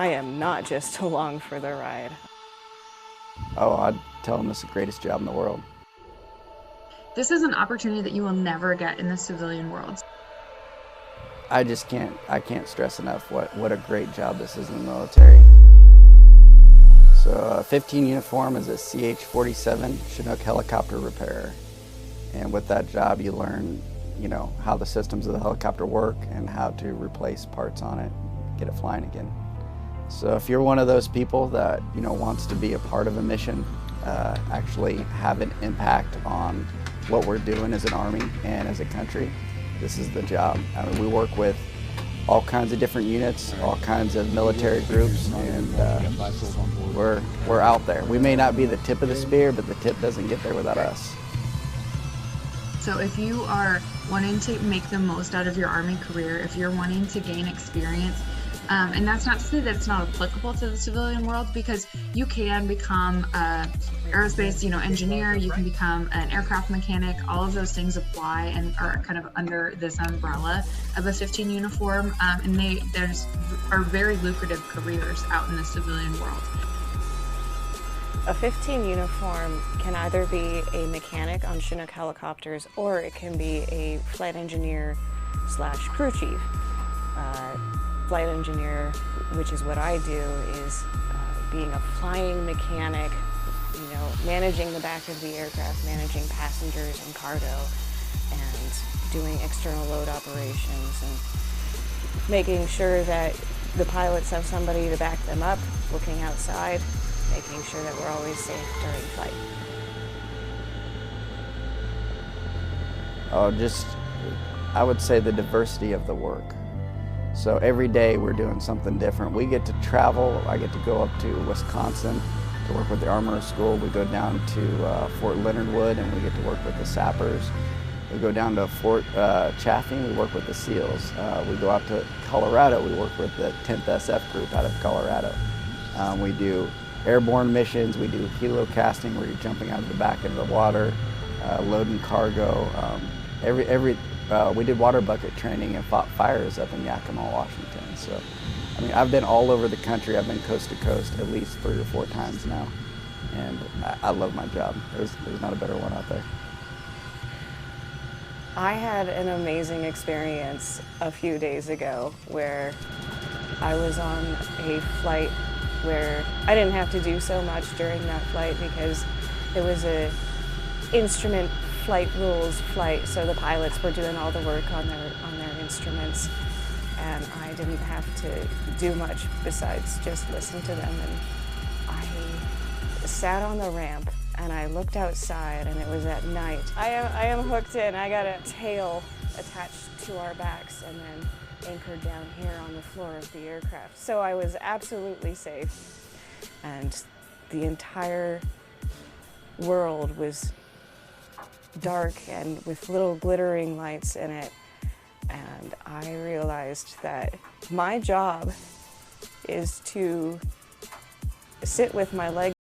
I am not just along for the ride. Oh, I'd tell them it's the greatest job in the world. This is an opportunity that you will never get in the civilian world. I can't stress enough what a great job this is in the military. So a 15 uniform is a CH-47 Chinook helicopter repairer. And with that job you learn, how the systems of the helicopter work and how to replace parts on it, get it flying again. So if you're one of those people that wants to be a part of a mission, actually have an impact on what we're doing as an Army and as a country, this is the job. I mean, we work with all kinds of different units, all kinds of military groups, and we're out there. We may not be the tip of the spear, but the tip doesn't get there without us. So if you are wanting to make the most out of your Army career, if you're wanting to gain experience, and that's not to say that it's not applicable to the civilian world, because you can become an aerospace engineer, you can become an aircraft mechanic. All of those things apply and are kind of under this umbrella of a 15 uniform, and are very lucrative careers out in the civilian world. A 15 uniform can either be a mechanic on Chinook helicopters, or it can be a flight engineer / crew chief. Flight engineer, which is what I do, is being a flying mechanic, managing the back of the aircraft, managing passengers and cargo, and doing external load operations, and making sure that the pilots have somebody to back them up, looking outside, making sure that we're always safe during flight. I would say the diversity of the work. So every day we're doing something different. We get to travel. I get to go up to Wisconsin to work with the Armor School. We go down to Fort Leonard Wood and we get to work with the sappers. We go down to Fort Chaffee, we work with the SEALs. We go out to Colorado, we work with the 10th SF group out of Colorado. We do airborne missions, we do helo casting where you're jumping out of the back into the water, loading cargo. We did water bucket training and fought fires up in Yakima, Washington. So, I mean, I've been all over the country. I've been coast to coast at least 3 or 4 times now. And I love my job. There's not a better one out there. I had an amazing experience a few days ago where I was on a flight where I didn't have to do so much during that flight because it was a instrument flight rules flight, so the pilots were doing all the work on their instruments, and I didn't have to do much besides just listen to them. And I sat on the ramp and I looked outside, and it was at night. I am hooked in. I got a tail attached to our backs and then anchored down here on the floor of the aircraft. So I was absolutely safe, and the entire world was dark and with little glittering lights in it, and I realized that my job is to sit with my legs